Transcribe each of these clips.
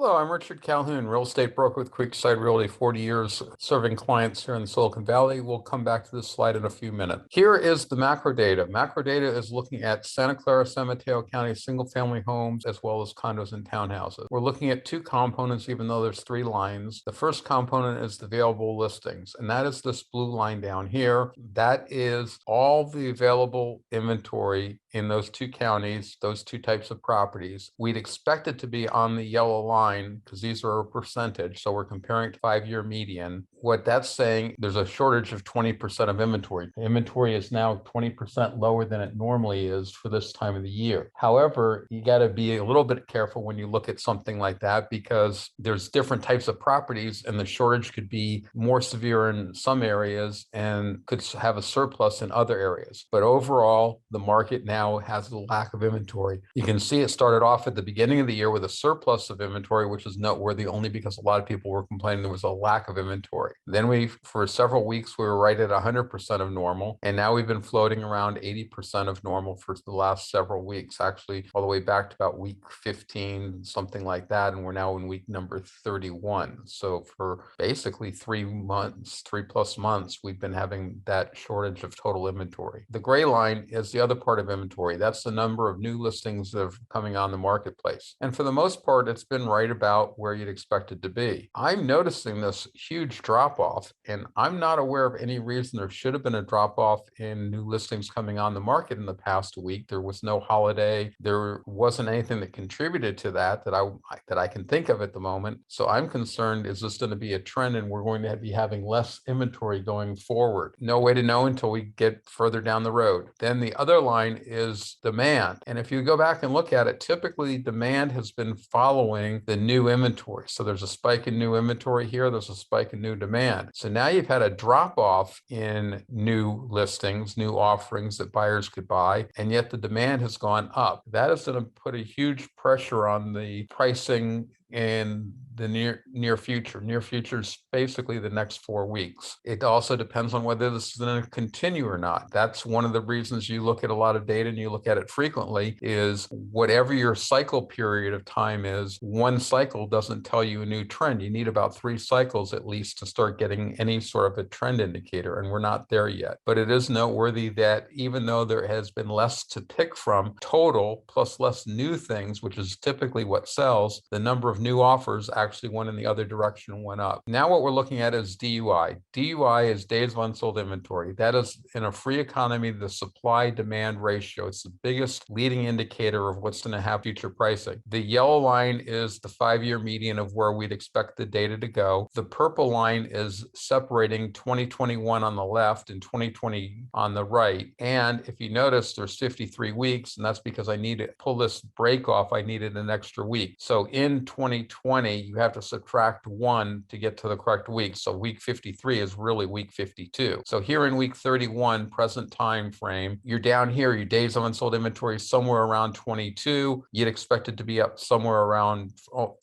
Hello, I'm Richard Calhoun, real estate broker with Creekside Realty, 40 years serving clients here in Silicon Valley. We'll come back to this slide in a few minutes. Here is the macro data. Macro data is looking at Santa Clara, San Mateo County, single-family homes, as well as condos and townhouses. We're looking at two components, even though there's three lines. The first component is the available listings, and that is this blue line down here. That is all the available inventory in those two counties, those two types of properties. We'd expect it to be on the yellow line because these are a percentage. So we're comparing to 5-year median. What that's saying, there's a shortage of 20% of inventory. Inventory is now 20% lower than it normally is for this time of the year. However, you got to be a little bit careful when you look at something like that because there's different types of properties and the shortage could be more severe in some areas and could have a surplus in other areas. But overall, the market now has a lack of inventory. You can see it started off at the beginning of the year with a surplus of inventory, which is noteworthy only because a lot of people were complaining there was a lack of inventory. Then for several weeks, we were right at 100% of normal. And now we've been floating around 80% of normal for the last several weeks, actually all the way back to about week 15, something like that. And we're now in week number 31. So for basically 3+ months, we've been having that shortage of total inventory. The gray line is the other part of inventory. That's the number of new listings that are coming on the marketplace. And for the most part, it's been right about where you'd expect it to be. I'm noticing this huge drop off, and I'm not aware of any reason there should have been a drop off in new listings coming on the market in the past week. There was no holiday. There wasn't anything that contributed to that I can think of at the moment. So I'm concerned, is this going to be a trend and we're going to be having less inventory going forward? No way to know until we get further down the road. Then the other line is demand. And if you go back and look at it, typically demand has been following the new inventory. So there's a spike in new inventory here. There's a spike in new demand. So now you've had a drop off in new listings, new offerings that buyers could buy, and yet the demand has gone up. That is going to put a huge pressure on the pricing in the near future. Near future is basically the next 4 weeks. It also depends on whether this is going to continue or not. That's one of the reasons you look at a lot of data and you look at it frequently is whatever your cycle period of time is, one cycle doesn't tell you a new trend. You need about 3 cycles at least to start getting any sort of a trend indicator, and we're not there yet. But it is noteworthy that even though there has been less to pick from total plus less new things, which is typically what sells, the number of new offers actually went in the other direction and went up. Now what we're looking at is DUI. DUI is days of unsold inventory. That is, in a free economy, the supply-demand ratio. It's the biggest leading indicator of what's going to have future pricing. The yellow line is the 5-year median of where we'd expect the data to go. The purple line is separating 2021 on the left and 2020 on the right. And if you notice, there's 53 weeks, and that's because I need to pull this break off. I needed an extra week. So in 2020, you have to subtract 1 to get to the correct week. So week 53 is really week 52. So here in week 31, present time frame, you're down here, your days of unsold inventory somewhere around 22. You'd expect it to be up somewhere around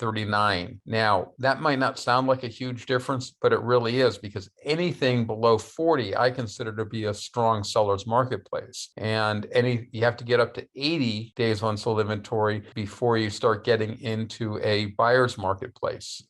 39. Now, that might not sound like a huge difference, but it really is, because anything below 40, I consider to be a strong seller's marketplace. And you have to get up to 80 days of unsold inventory before you start getting into a buyer's marketplace.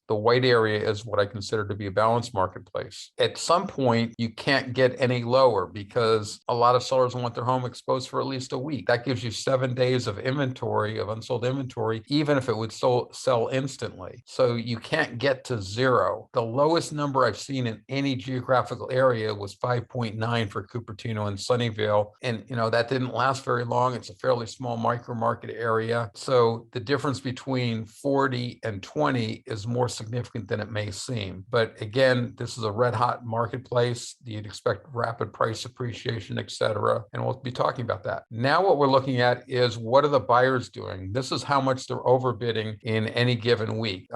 The white area is what I consider to be a balanced marketplace. At some point, you can't get any lower because a lot of sellers want their home exposed for at least a week. That gives you 7 days of inventory, of unsold inventory, even if it would sell instantly. So you can't get to 0. The lowest number I've seen in any geographical area was 5.9 for Cupertino and Sunnyvale. And, that didn't last very long. It's a fairly small micro market area. So the difference between 40 and 20 is more significant than it may seem. But again, this is a red hot marketplace. You'd expect rapid price appreciation, et cetera. And we'll be talking about that. Now what we're looking at is, what are the buyers doing? This is how much they're overbidding in any given week.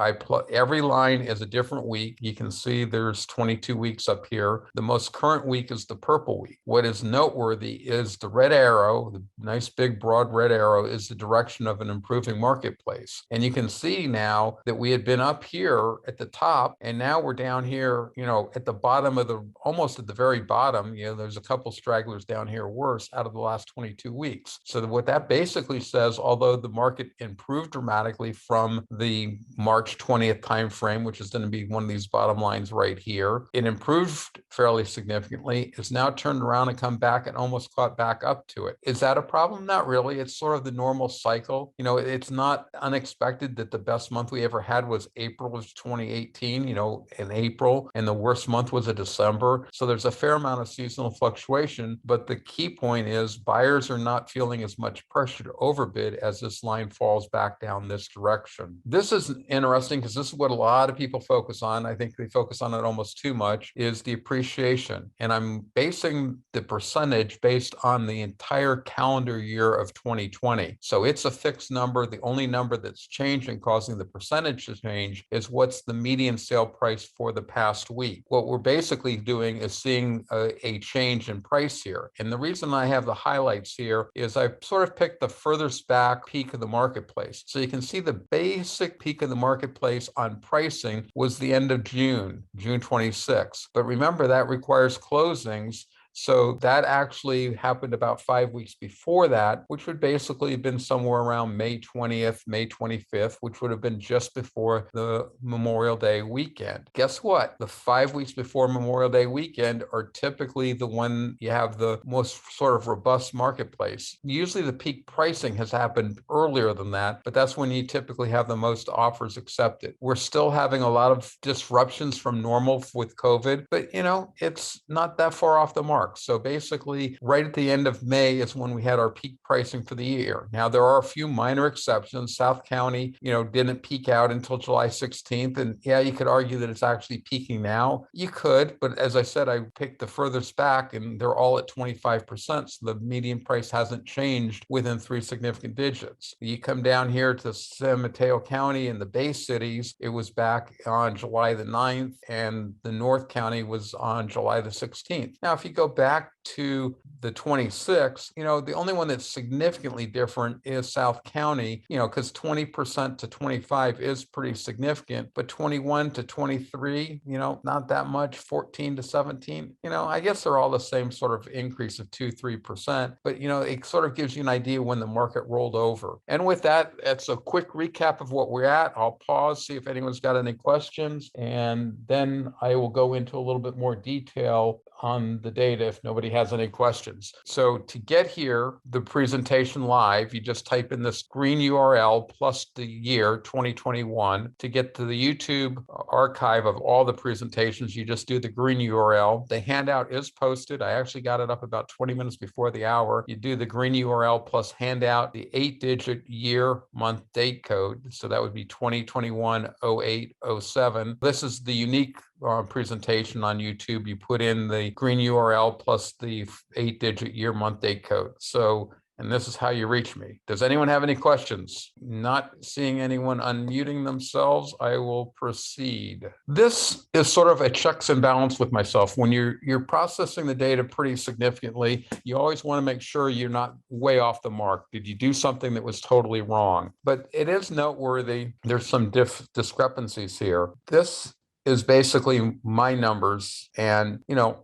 Every line is a different week. You can see there's 22 weeks up here. The most current week is the purple week. What is noteworthy is the red arrow, the nice big broad red arrow, is the direction of an improving marketplace. And you can see now now that we had been up here at the top, and now we're down here, at the bottom of almost at the very bottom. There's a couple stragglers down here worse out of the last 22 weeks. So what that basically says, although the market improved dramatically from the March 20th timeframe, which is going to be one of these bottom lines right here, it improved fairly significantly. It's now turned around and come back and almost caught back up to it. Is that a problem? Not really. It's sort of the normal cycle. It's not unexpected that the best month we ever had was April of 2018, in April, and the worst month was a December. So there's a fair amount of seasonal fluctuation, but the key point is buyers are not feeling as much pressure to overbid as this line falls back down this direction. This is interesting because this is what a lot of people focus on. I think they focus on it almost too much, is the appreciation. And I'm basing the percentage based on the entire calendar year of 2020. So it's a fixed number. The only number that's changing, causing the percentage to change, is what's the median sale price for the past week. What we're basically doing is seeing a change in price here. And the reason I have the highlights here is I sort of picked the furthest back peak of the marketplace. So you can see the basic peak of the marketplace on pricing was the end of June 26. But remember, that requires closings. So that actually happened about 5 weeks before that, which would basically have been somewhere around May 20th, May 25th, which would have been just before the Memorial Day weekend. Guess what? The 5 weeks before Memorial Day weekend are typically the one you have the most sort of robust marketplace. Usually the peak pricing has happened earlier than that, but that's when you typically have the most offers accepted. We're still having a lot of disruptions from normal with COVID, but it's not that far off the mark. So basically, right at the end of May is when we had our peak pricing for the year. Now, there are a few minor exceptions. South County, didn't peak out until July 16th. And yeah, you could argue that it's actually peaking now. You could, but as I said, I picked the furthest back and they're all at 25%. So the median price hasn't changed within 3 significant digits. You come down here to San Mateo County and the Bay Cities, it was back on July the 9th, and the North County was on July the 16th. Now, if you go back to the 26th, the only one that's significantly different is South County, because 20% to 25 is pretty significant, but 21 to 23, not that much. 14 to 17, I guess they're all the same sort of increase of 2-3%, but it sort of gives you an idea when the market rolled over. And with that, that's a quick recap of what we're at. I'll pause, see if anyone's got any questions, and then I will go into a little bit more detail on the data if nobody has any questions. So to get here, the presentation live, you just type in this green URL plus the year 2021. To get to the YouTube archive of all the presentations, you just do the green URL. The handout is posted. I actually got it up about 20 minutes before the hour. You do the green URL plus handout, the 8-digit year, month, date code. So that would be 2021-08-07. This is the unique presentation on YouTube. You put in the green URL plus the 8-digit year, month, date code. So, and this is how you reach me. Does anyone have any questions? Not seeing anyone unmuting themselves, I will proceed. This is sort of a checks and balance with myself. When you're processing the data pretty significantly, you always want to make sure you're not way off the mark. Did you do something that was totally wrong? But it is noteworthy. There's some discrepancies here. This is basically my numbers, and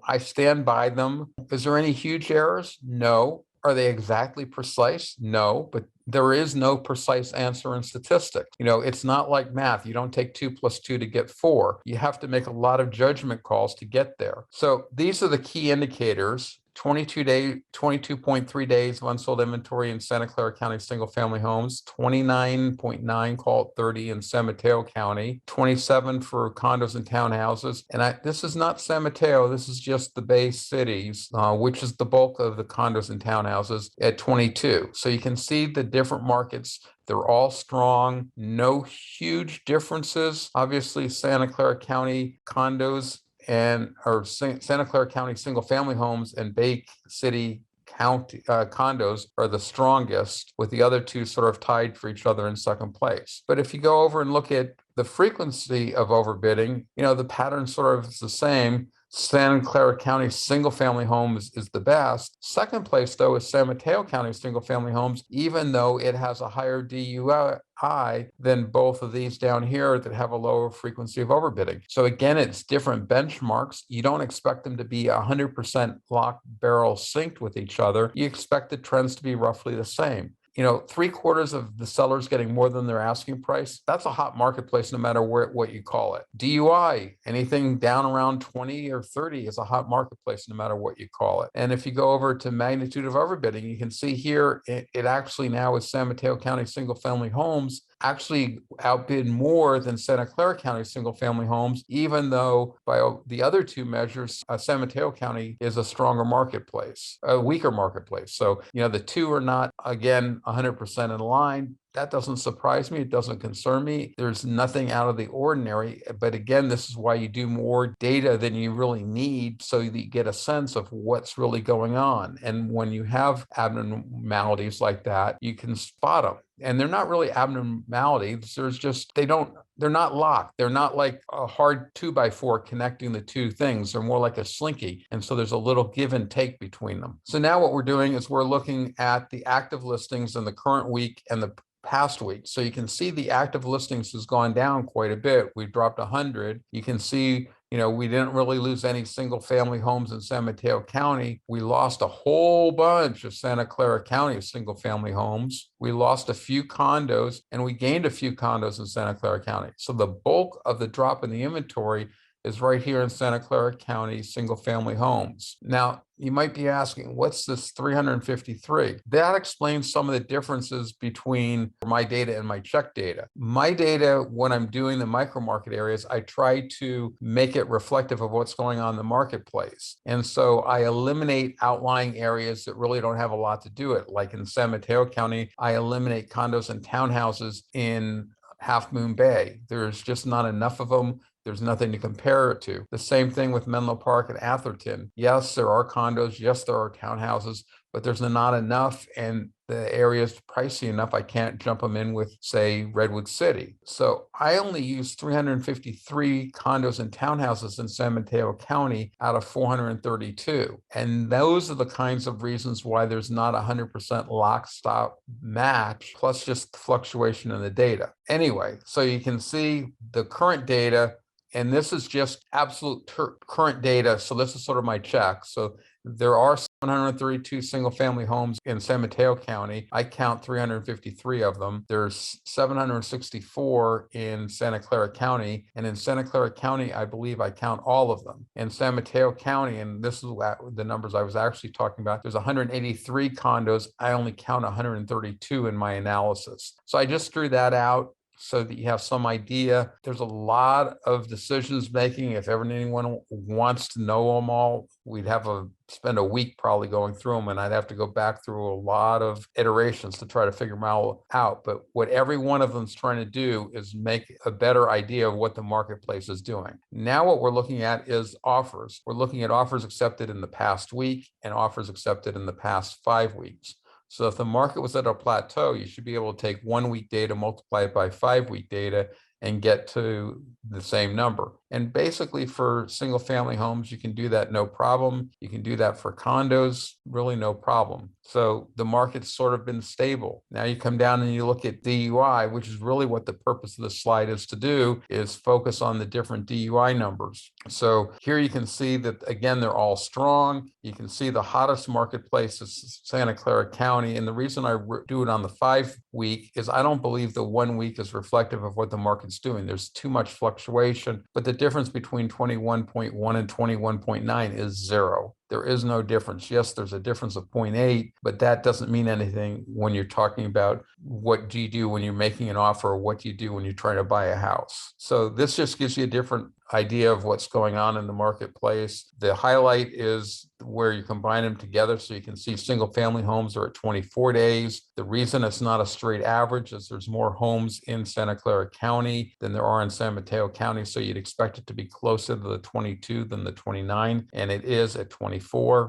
I stand by them. Is there any huge errors? No. Are they exactly precise? No, but there is no precise answer in statistics. It's not like math. You don't take 2 + 2 to get 4. You have to make a lot of judgment calls to get there. So these are the key indicators. 22.3 days of unsold inventory in Santa Clara County single family homes, 29.9, call it 30 in San Mateo County, 27 for condos and townhouses. And this is not San Mateo, this is just the Bay Cities, which is the bulk of the condos and townhouses at 22. So you can see the different markets. They're all strong, no huge differences. Obviously, Santa Clara County condos or Santa Clara County single family homes and Bay City County condos are the strongest, with the other two sort of tied for each other in second place. But if you go over and look at the frequency of overbidding, the pattern sort of is the same. Santa Clara County single family homes is the best. Second place, though, is San Mateo County single family homes, even though it has a higher DUI than both of these down here that have a lower frequency of overbidding. So again, it's different benchmarks. You don't expect them to be 100% lock barrel synced with each other. You expect the trends to be roughly the same. 3/4 of the sellers getting more than their asking price. That's a hot marketplace, no matter what you call it. DUI, anything down around 20 or 30 is a hot marketplace, no matter what you call it. And if you go over to magnitude of overbidding, you can see here, it actually now is San Mateo County single family homes actually outbid more than Santa Clara County single family homes, even though by the other two measures, San Mateo County is a stronger marketplace, a weaker marketplace. So, the two are not, again, 100% in line. That doesn't surprise me. It doesn't concern me. There's nothing out of the ordinary. But again, this is why you do more data than you really need, so that you get a sense of what's really going on. And when you have abnormalities like that, you can spot them. And they're not really abnormalities. They're not locked. They're not like a hard 2x4 connecting the two things. They're more like a slinky. And so there's a little give and take between them. So now what we're doing is we're looking at the active listings in the current week and the past week. So you can see the active listings has gone down quite a bit. We've dropped 100. You can see, we didn't really lose any single family homes in San Mateo County. We lost a whole bunch of Santa Clara County single family homes. We lost a few condos, and we gained a few condos in Santa Clara County. So the bulk of the drop in the inventory is right here in Santa Clara County single family homes. Now, you might be asking, what's this 353? That explains some of the differences between my data and my check data. My data, when I'm doing the micro market areas, I try to make it reflective of what's going on in the marketplace. And so I eliminate outlying areas that really don't have a lot to do it. Like in San Mateo County, I eliminate condos and townhouses in Half Moon Bay. There's just not enough of them. There's nothing to compare it to. The same thing with Menlo Park and Atherton. Yes, there are condos. Yes, there are townhouses, but there's not enough, and the area is pricey enough. I can't jump them in with, say, Redwood City. So I only use 353 condos and townhouses in San Mateo County out of 432. And those are the kinds of reasons why there's not 100% lock, stock match, plus just fluctuation in the data. Anyway, so you can see the current data, and this is just absolute current data. So this is sort of my check. So there are 732 single family homes in San Mateo County. I count 353 of them. There's 764 in Santa Clara County. And in Santa Clara County, I believe I count all of them. In San Mateo County, and this is the numbers I was actually talking about, there's 183 condos. I only count 132 in my analysis. So I just drew that out so that you have some idea. There's a lot of decisions making. If ever anyone wants to know them all, we'd have spend a week probably going through them, and I'd have to go back through a lot of iterations to try to figure them all out. But what every one of them is trying to do is make a better idea of what the marketplace is doing. Now what we're looking at is offers. We're looking at offers accepted in the past week and offers accepted in the past 5 weeks. So if the market was at a plateau, you should be able to take 1 week data, multiply it by 5 week data, and get to the same number. And basically for single family homes, you can do that no problem. You can do that for condos, really no problem. So the market's sort of been stable. Now you come down and you look at DUI, which is really what the purpose of this slide is to do, is focus on the different DUI numbers. So here you can see that, again, they're all strong. You can see the hottest marketplace is Santa Clara County. And the reason I do it on the 5 week is I don't believe the 1 week is reflective of what the market's doing. There's too much fluctuation, but the difference between 21.1 and 21.9 is 0. There is no difference. Yes, there's a difference of 0.8, but that doesn't mean anything when you're talking about what do you do when you're making an offer, or what do you do when you're trying to buy a house. So this just gives you a different idea of what's going on in the marketplace. The highlight is where you combine them together, so you can see single family homes are at 24 days. The reason it's not a straight average is there's more homes in Santa Clara County than there are in San Mateo County, so you'd expect it to be closer to the 22 than the 29, and it is at 24.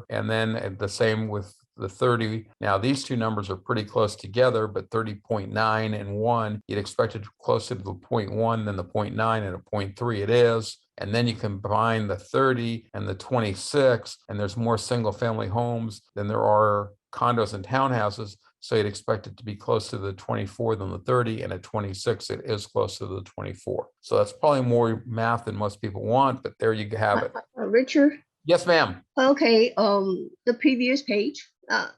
And then the same with the 30. Now, these two numbers are pretty close together, but 30.9 and 1, you'd expect it closer to the 0.1 than the 0.9, and a 0.3 it is. And then you combine the 30 and the 26, and there's more single family homes than there are condos and townhouses. So you'd expect it to be close to the 24 than the 30, and at 26, it is close to the 24. So that's probably more math than most people want, but there you have it. Richard? Yes, ma'am. Okay, the previous page.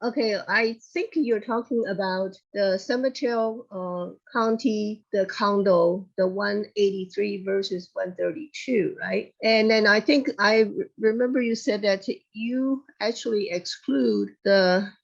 Okay, I think you're talking about the San Mateo County, the condo, the 183 versus 132, right? And then I think I remember you said that you actually exclude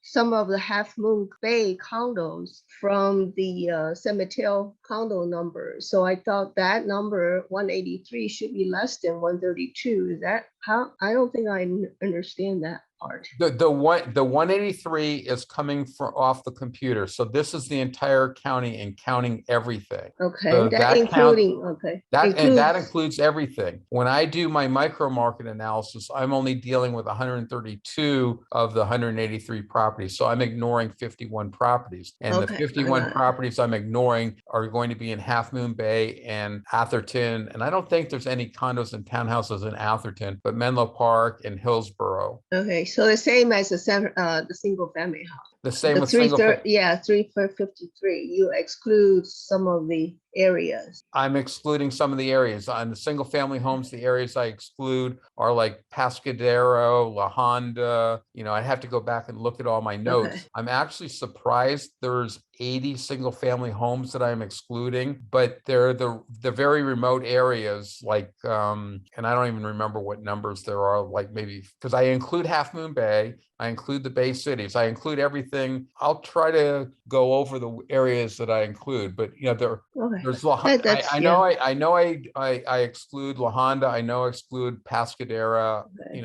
some of the Half Moon Bay condos from the San Mateo condo number. So I thought that number 183 should be less than 132. Is that how? I don't think I understand that part. The 183 is coming from off the computer. So this is the entire county and counting everything. Okay, So that including, okay. And that includes everything. When I do my micro market analysis, I'm only dealing with 132 of the 183 properties. So I'm ignoring 51 properties. And the 51 properties I'm ignoring are going to be in Half Moon Bay and Atherton. And I don't think there's any condos and townhouses in Atherton, but Menlo Park and Hillsborough. Okay, so the same as the single family house. The same with 353. You exclude some of the areas. I'm excluding some of the areas. On the single family homes, the areas I exclude are like Pescadero, La Honda. I have to go back and look at all my notes. Okay. I'm actually surprised there's 80 single family homes that I'm excluding, but they're the very remote areas like, and I don't even remember what numbers there are, like maybe, because I include Half Moon Bay, I include the Bay Cities, I include everything. I'll try to go over the areas that I include, but there's La Honda. I know I exclude La Honda. I know I exclude Pescadero. Okay.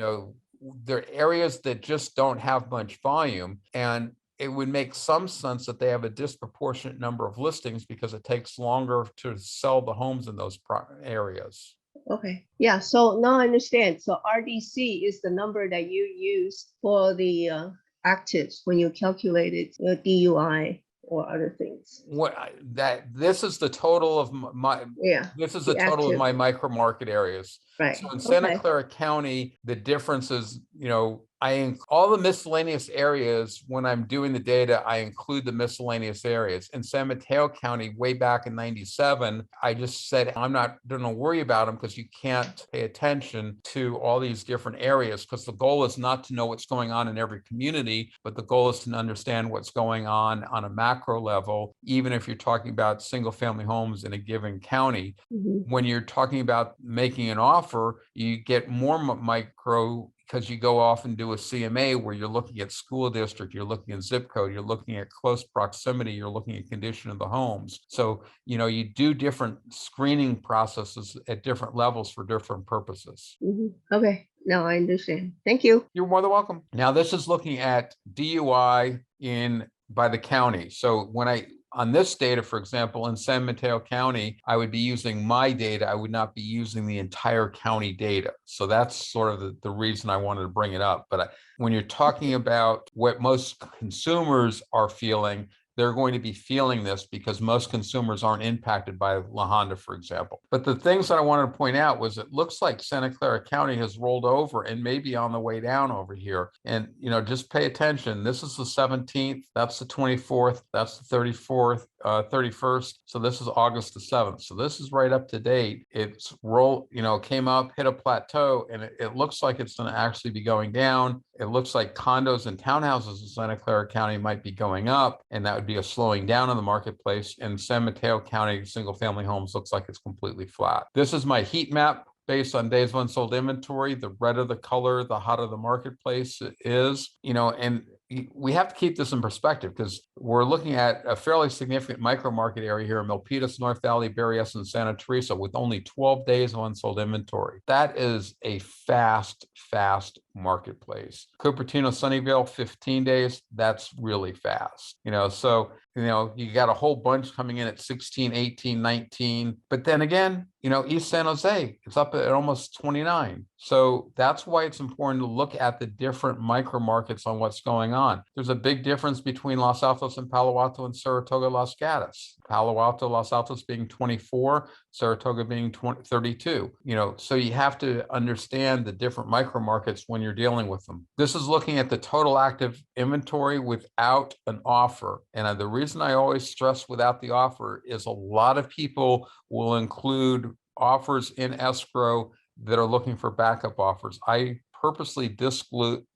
There are areas that just don't have much volume, and it would make some sense that they have a disproportionate number of listings because it takes longer to sell the homes in those areas. Okay. Yeah. So now I understand. So RDC is the number that you use for the actives when you calculated your DUI or other things. This is the total of my total of my micro market areas. Right. So in Santa Clara County, the difference is, all the miscellaneous areas, when I'm doing the data, I include the miscellaneous areas. In San Mateo County, way back in 97, I just said, I'm not going to worry about them because you can't pay attention to all these different areas, because the goal is not to know what's going on in every community, but the goal is to understand what's going on a macro level, even if you're talking about single family homes in a given county. Mm-hmm. When you're talking about making an offer, you get more micro because you go off and do a CMA where you're looking at school district, you're looking at zip code, you're looking at close proximity, you're looking at condition of the homes. So, you do different screening processes at different levels for different purposes. Mm-hmm. Okay. Now I understand. Thank you. You're more than welcome. Now, this is looking at DUI by the county. So on this data, for example, in San Mateo County, I would be using my data. I would not be using the entire county data. So that's sort of the reason I wanted to bring it up. But when you're talking about what most consumers are feeling, they're going to be feeling this because most consumers aren't impacted by La Honda, for example. But the things that I wanted to point out was it looks like Santa Clara County has rolled over and maybe on the way down over here. And, just pay attention. This is the 17th. That's the 24th. That's the 31st. So this is August the 7th. So this is right up to date. It's came up, hit a plateau, and it looks like it's going to actually be going down. It looks like condos and townhouses in Santa Clara County might be going up, and that would be a slowing down in the marketplace. And San Mateo County single family homes looks like it's completely flat. This is my heat map based on days of unsold inventory. The redder the color, the hotter the marketplace is, and we have to keep this in perspective because we're looking at a fairly significant micro market area here in Milpitas, North Valley, Berryessa, and Santa Teresa with only 12 days of unsold inventory. That is a fast marketplace. Cupertino Sunnyvale, 15 days, that's really fast. So you got a whole bunch coming in at 16, 18, 19. But then again, East San Jose, it's up at almost 29. So that's why it's important to look at the different micro markets on what's going on. There's a big difference between Los Altos and Palo Alto and Saratoga, Los Gatos. Palo Alto, Los Altos being 24, Saratoga being 32. So you have to understand the different micro markets when you're dealing with them. This is looking at the total active inventory without an offer. And the reason I always stress without the offer is a lot of people will include offers in escrow that are looking for backup offers. I purposely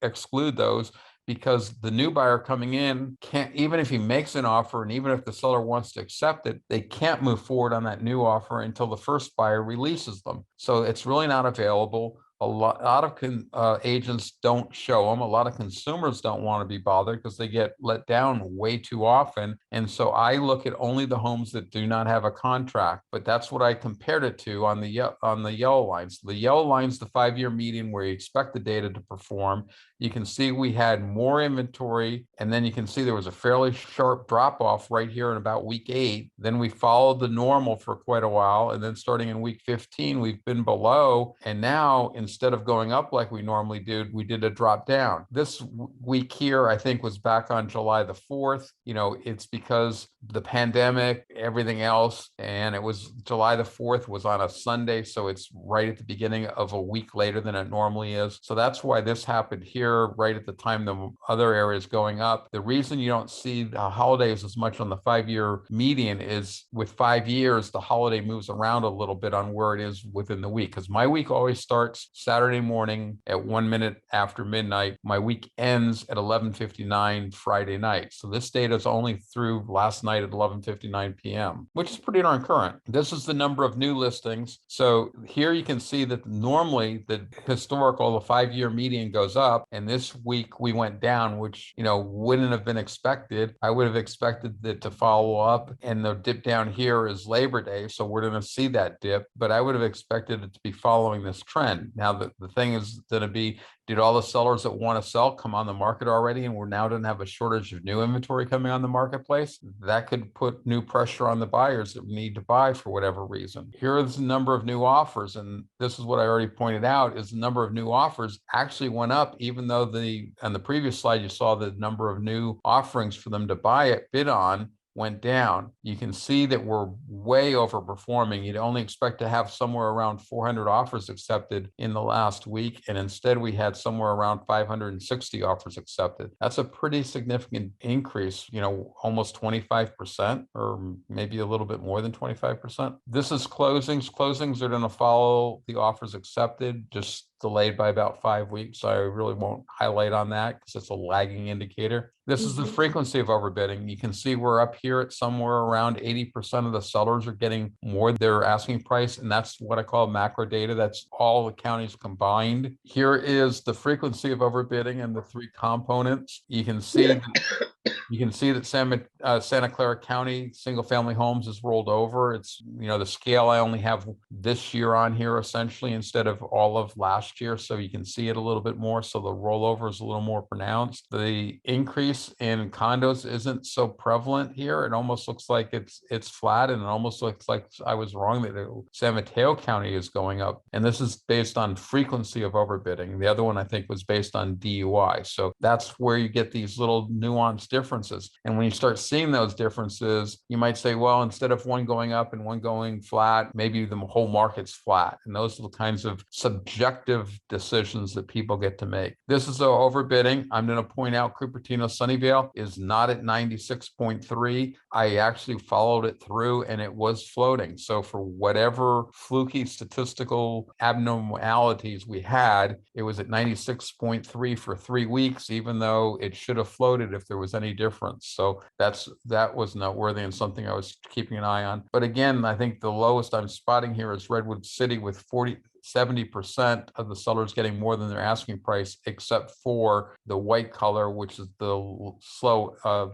exclude those because the new buyer coming in can't, even if he makes an offer and even if the seller wants to accept it, they can't move forward on that new offer until the first buyer releases them. So it's really not available. A lot of agents don't show them. A lot of consumers don't want to be bothered because they get let down way too often. And so I look at only the homes that do not have a contract. But that's what I compared it to on the yellow lines. The yellow line's the 5-year median where you expect the data to perform. You can see we had more inventory, and then you can see there was a fairly sharp drop off right here in about week 8. Then we followed the normal for quite a while, and then starting in week 15, we've been below, and now instead of going up like we normally do, we did a drop down. This week here, I think, was back on July the 4th. It's because the pandemic, everything else, and it was July the 4th was on a Sunday, so it's right at the beginning of a week later than it normally is. So that's why this happened here right at the time the other areas going up. The reason you don't see the holidays as much on the 5-year median is with 5 years, the holiday moves around a little bit on where it is within the week. Because my week always starts Saturday morning at 1 minute after midnight. My week ends at 11:59 Friday night. So this data is only through last night at 11:59 p.m., which is pretty darn current. This is the number of new listings. So here you can see that normally the 5-year median goes up, and this week we went down, which wouldn't have been expected. I would have expected it to follow up, and the dip down here is Labor Day, so we're going to see that dip, but I would have expected it to be following this trend. Now the thing is going to be, did all the sellers that want to sell come on the market already, and we're now going to have a shortage of new inventory coming on the marketplace? That could put new pressure on the buyers that need to buy for whatever reason. Here is the number of new offers, and this is what I already pointed out, is the number of new offers actually went up, even though on the previous slide you saw the number of new offerings for them to buy it, bid on, went down. You can see that we're way overperforming. You'd only expect to have somewhere around 400 offers accepted in the last week, and instead we had somewhere around 560 offers accepted. That's a pretty significant increase, almost 25%, or maybe a little bit more than 25%. This is closings. Closings are going to follow the offers accepted, just delayed by about 5 weeks. So I really won't highlight on that because it's a lagging indicator. This is the frequency of overbidding. You can see we're up here at somewhere around 80% of the sellers are getting more their asking price. And that's what I call macro data. That's all the counties combined. Here is the frequency of overbidding and the 3 components. You can see that Santa Clara County single family homes is rolled over. It's, the scale I only have this year on here essentially instead of all of last year. So you can see it a little bit more. So the rollover is a little more pronounced. The increase in condos isn't so prevalent here. It almost looks like it's flat, and it almost looks like I was wrong that San Mateo County is going up. And this is based on frequency of overbidding. The other one I think was based on DUI. So that's where you get these little nuanced differences. And when you start seeing those differences, you might say, well, instead of one going up and one going flat, maybe the whole market's flat. And those are the kinds of subjective decisions that people get to make. This is the overbidding. I'm going to point out Cupertino Sunnyvale is not at 96.3. I actually followed it through and it was floating. So for whatever fluky statistical abnormalities we had, it was at 96.3 for 3 weeks, even though it should have floated if there was any difference. So that was noteworthy and something I was keeping an eye on. But again, I think the lowest I'm spotting here is Redwood City with 70% of the sellers getting more than their asking price, except for the white color, which is the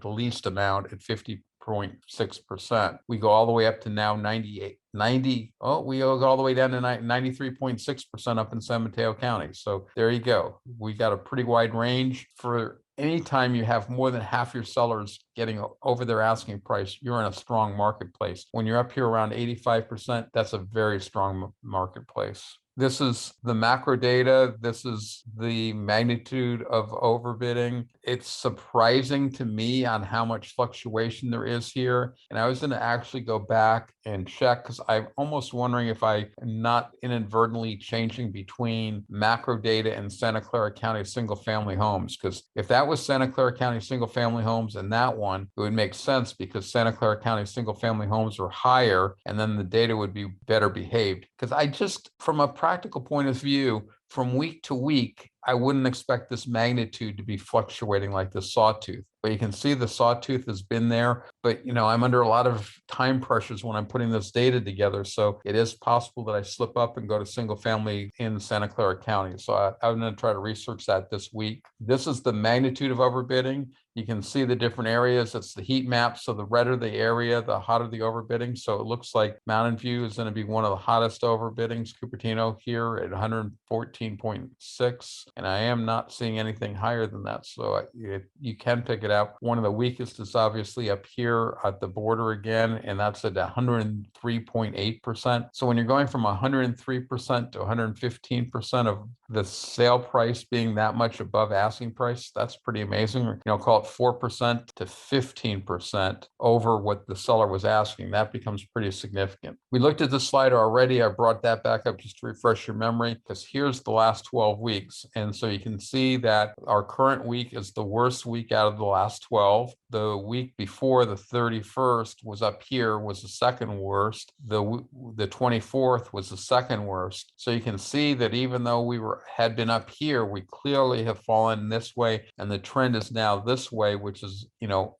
least amount at 50 93.6%. We go all the way up to now 98, 90. Oh, we go all the way down to 93.6% up in San Mateo County. So there you go. We got a pretty wide range. For anytime you have more than half your sellers getting over their asking price, you're in a strong marketplace. When you're up here around 85%, that's a very strong marketplace. This is the macro data. This is the magnitude of overbidding. It's surprising to me on how much fluctuation there is here. And I was going to actually go back and check because I'm almost wondering if I am not inadvertently changing between macro data and Santa Clara County single family homes. Because if that was Santa Clara County single family homes and that one, it would make sense because Santa Clara County single family homes are higher and then the data would be better behaved. Because I just, from a practical point of view, from week to week, I wouldn't expect this magnitude to be fluctuating like the sawtooth. But you can see the sawtooth has been there, but I'm under a lot of time pressures when I'm putting this data together. So it is possible that I slip up and go to single family in Santa Clara County. So I'm going to try to research that this week. This is the magnitude of overbidding. You can see the different areas. It's the heat map. So the redder the area, the hotter the overbidding. So it looks like Mountain View is going to be one of the hottest overbiddings. Cupertino here at 114.6. And I am not seeing anything higher than that. So you can pick it out. One of the weakest is obviously up here at the border again, and that's at 103.8%. So when you're going from 103% to 115% of the sale price being that much above asking price, that's pretty amazing. Call it 4% to 15% over what the seller was asking. That becomes pretty significant. We looked at the slide already. I brought that back up just to refresh your memory, because here's the last 12 weeks. And so you can see that our current week is the worst week out of the last 12. The week before, the 31st, was up here, was the second worst. The 24th was the second worst. So you can see that even though we had been up here, we clearly have fallen this way, and the trend is now this way, which is,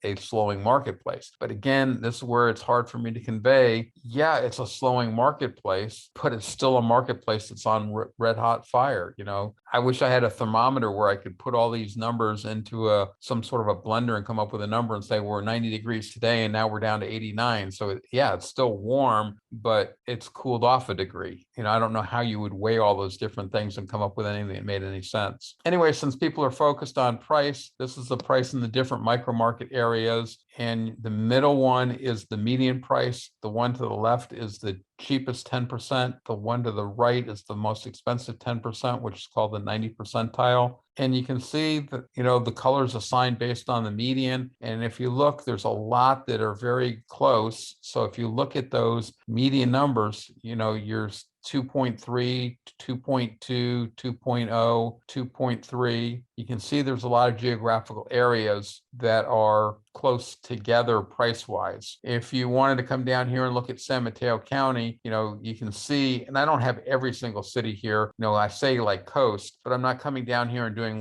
a slowing marketplace. But again, this is where it's hard for me to convey. Yeah, it's a slowing marketplace, but it's still a marketplace that's on red hot fire. I wish I had a thermometer where I could put all these numbers into some sort of a blender and come up with a number and say we're 90 degrees today and now we're down to 89. So it's still warm, but it's cooled off a degree. I don't know how you would weigh all those different things and come up with anything that made any sense. Anyway, since people are focused on price, this is the price in the different micro market areas. And the middle one is the median price. The one to the left is the cheapest 10%. The one to the right is the most expensive 10%, which is called the 90 percentile. And you can see that, the colors assigned based on the median. And if you look, there's a lot that are very close. So if you look at those median numbers, you're 2.3, 2.2, 2.0, 2.3. You can see there's a lot of geographical areas that are close together price-wise. If you wanted to come down here and look at San Mateo County, you can see, and I don't have every single city here. I say like coast, but I'm not coming down here and doing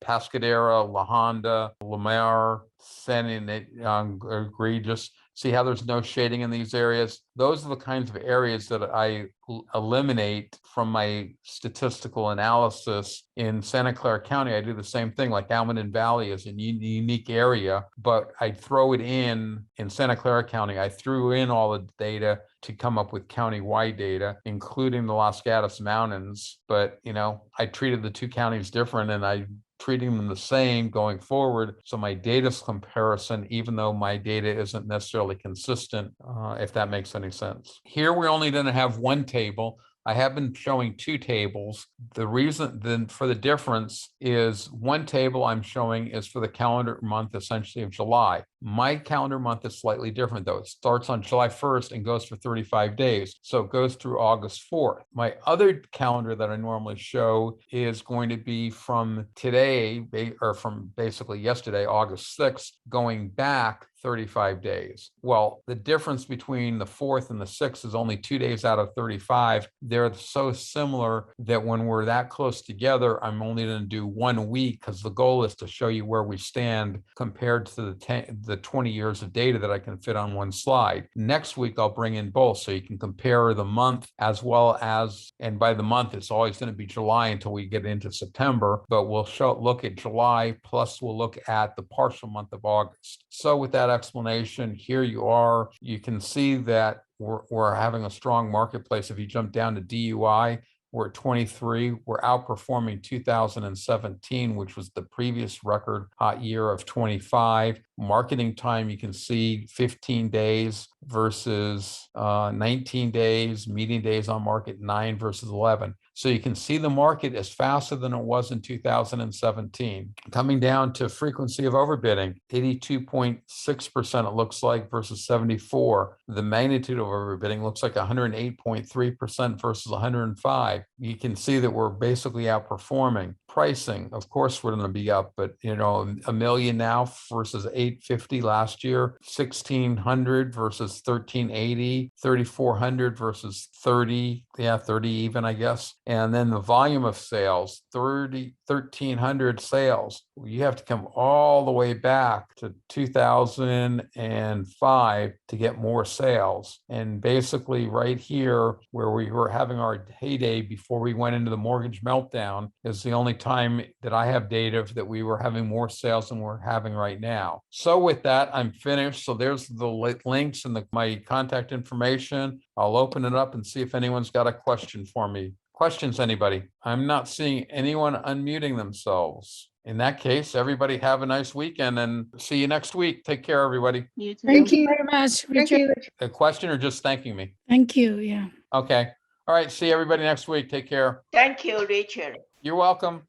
Pescadero, La Honda, Lamar, San Egregious. See how there's no shading in these areas? Those are the kinds of areas that I eliminate from my statistical analysis. In Santa Clara County, I do the same thing. Like Almaden Valley is a unique area, but I throw it in Santa Clara County. I threw in all the data to come up with county-wide data, including the Los Gatos Mountains. But, I treated the two counties different, and I treating them the same going forward. So my data comparison, even though my data isn't necessarily consistent, if that makes any sense. Here, we're only going to have one table. I have been showing two tables. The reason then for the difference is one table I'm showing is for the calendar month, essentially of July. My calendar month is slightly different though. It starts on July 1st and goes for 35 days. So it goes through August 4th. My other calendar that I normally show is going to be from today, or from basically yesterday, August 6th, going back 35 days. Well, the difference between the 4th and the 6th is only 2 days out of 35. They're so similar that when we're that close together, I'm only going to do 1 week because the goal is to show you where we stand compared to the the 20 years of data that I can fit on one slide. Next week, I'll bring in both so you can compare the month as well as, and by the month, it's always going to be July until we get into September, but we'll look at July, plus we'll look at the partial month of August. So with that explanation, here you are. You can see that we're having a strong marketplace. If you jump down to DUI, we're at 23. We're outperforming 2017, which was the previous record hot year of 25. Marketing time, you can see 15 days versus 19 days. Median days on market, 9 versus 11. So you can see the market is faster than it was in 2017. Coming down to frequency of overbidding, 82.6% it looks like versus 74. The magnitude of overbidding looks like 108.3% versus 105. You can see that we're basically outperforming. Pricing, of course, we're going to be up, but $1 million now versus 850 last year, 1,600 versus 1,380, 3,400 versus 30, 30 even, I guess. And then the volume of sales, 1,300 sales. You have to come all the way back to 2005 to get more sales. And basically right here where we were having our heyday before we went into the mortgage meltdown is the only time that I have data that we were having more sales than we're having right now. So with that, I'm finished. So there's the links and my contact information. I'll open it up and see if anyone's got a question for me. Questions, anybody? I'm not seeing anyone unmuting themselves. In that case, everybody have a nice weekend and see you next week. Take care, everybody. You too. Thank you. very much, Thank Richard. you. A question or just thanking me? Thank you. Yeah. Okay. All right. See everybody next week. Take care. Thank you, Richard. You're welcome.